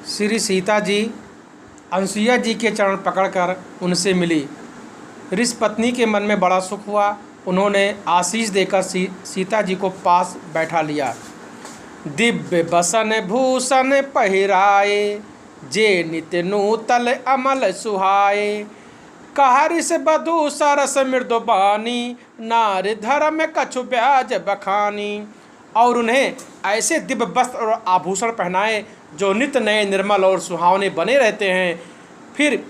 श्री सीता जी अनसुईया जी के चरण पकड़कर उनसे मिली। ऋषि पत्नी के मन में बड़ा सुख हुआ। उन्होंने आशीष देकर सीता जी को पास बैठा लिया। दिव्य बसन भूषण पहिराए, जे नित नूतल अमल सुहाए। कहरिस बधू सरस मृदुबानी, नार धर्म कछु ब्याज बखानी। और उन्हें ऐसे दिव्य वस्त्र और आभूषण पहनाए जो नित्य नए, निर्मल और सुहावने बने रहते हैं। फिर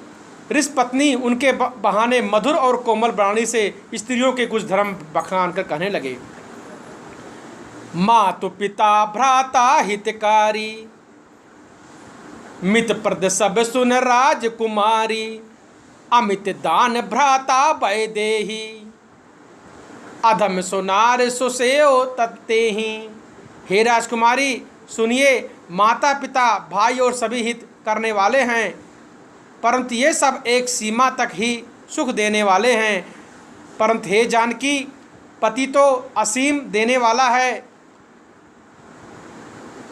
ऋषि पत्नी उनके बहाने मधुर और कोमल वाणी से स्त्रियों के कुछ धर्म बखान कर कहने लगे। मातु पिता भ्राता हितकारी, मित प्रद सब सुन राजकुमारी। अमित दान भ्राता वैदेही, अधम सुनार सुसेओ तत्तेहि। हे राजकुमारी सुनिए, माता पिता भाई और सभी हित करने वाले हैं, परंतु ये सब एक सीमा तक ही सुख देने वाले हैं। परंतु हे जानकी, पति तो असीम देने वाला है।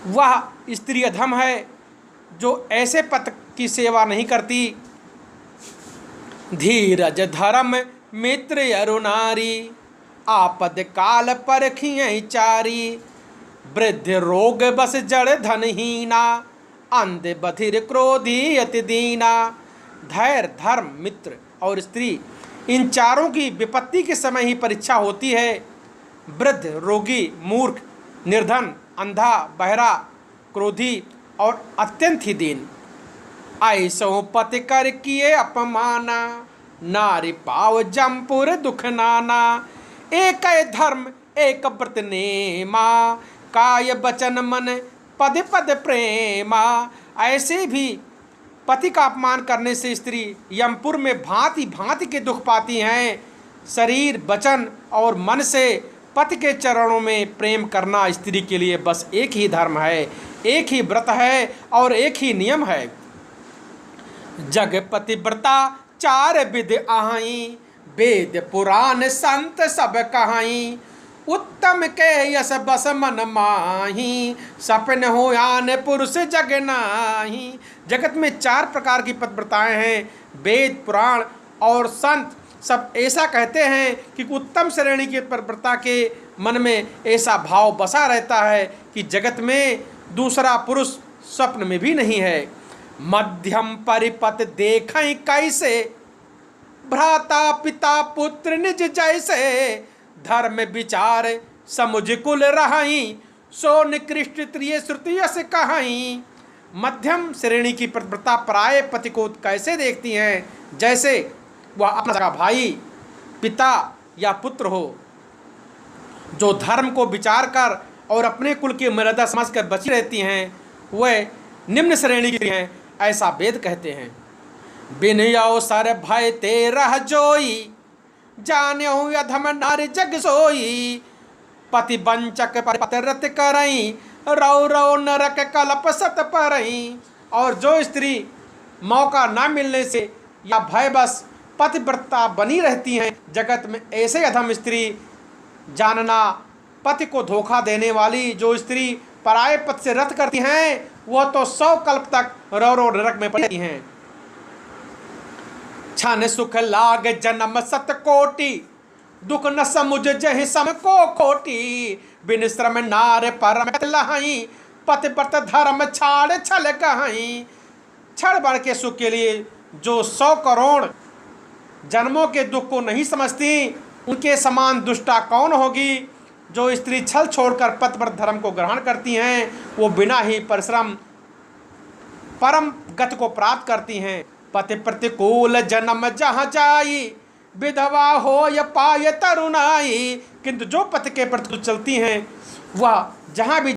वह स्त्री अधम है जो ऐसे पति की सेवा नहीं करती। धीरज धर्म मित्र अरुणारी, आपद काल परखियँ चारी। वृद्ध रोग बस जड़ धनहीना, अंध बधिर क्रोधी अति दीना। धैर्य, धर्म, मित्र और स्त्री, इन चारों की विपत्ति के समय ही परीक्षा होती है। वृद्ध, रोगी, मूर्ख, निर्धन, अंधा, बहरा, क्रोधी और अत्यंत ही दीन, ऐसो पति कर किए अपमाना। नारी पाव जमपुर दुख नाना। एक धर्म एक व्रत नेमा, काय बचन मन पद पद प्रेमा। ऐसे भी पति का अपमान करने से स्त्री यमपुर में भांति भांति के दुख पाती हैं। शरीर, वचन और मन से पति के चरणों में प्रेम करना स्त्री के लिए बस एक ही धर्म है, एक ही व्रत है और एक ही नियम है। जग पतिव्रता चार विधि आहीं, वेद पुराण संत सब कहाई। उत्तम के यश बस मन माही, सपन हो आन पुरुष जग नाही। जगत में चार प्रकार की पतिव्रताएं हैं। वेद, पुराण और संत सब ऐसा कहते हैं कि उत्तम श्रेणी की पतिव्रता के मन में ऐसा भाव बसा रहता है कि जगत में दूसरा पुरुष स्वप्न में भी नहीं है। मध्यम परिपत देखें कैसे, भ्राता पिता पुत्र निज जैसे। धर्म विचार समुझ कुल रहाई, सो निकृष्ट त्रिय श्रुति यस कहाई। मध्यम श्रेणी की पतिव्रता पराये पति को कैसे देखती हैं, जैसे वह अपना भाई, पिता या पुत्र हो। जो धर्म को विचार कर और अपने कुल की मर्यादा समझकर बची रहती हैं, वह निम्न श्रेणी की हैं, ऐसा वेद कहते हैं। बिन अवसर भय ते रह जोई, जान्यो अधम नारी जग सोई। पति वंचक पतिव्रत करई, रौ रौ नरक कलप सत परई। और जो स्त्री मौका न मिलने से या भयवश पतिव्रता बनी रहती हैं, जगत में ऐसे अधम स्त्री जानना। पति को धोखा देने वाली जो स्त्री पराये पति से रत करती हैं, वह तो 100 कल्प तक रौ रौ नरक में पड़ती हैं। छन सुख लाग जन्म सत कोटि, दुख न समुझ जहि सम को खोटी। बिन श्रम नार परम लहाई, पतिव्रत धर्म छाड़ छल कहाई। क्षण भर के सुख के लिए जो 100 करोड़ जन्मों के दुख को नहीं समझती, उनके समान दुष्टा कौन होगी। जो स्त्री छल छोड़कर पतिव्रत धर्म को ग्रहण करती हैं, वो बिना ही परिश्रम परम गति को प्राप्त करती हैं। पति प्रतिकूल जन्म जहाँ जाई, विधवा हो या पाए तरुणाई। किंतु जो पति के प्रतिकूल चलती हैं, वह जहाँ भी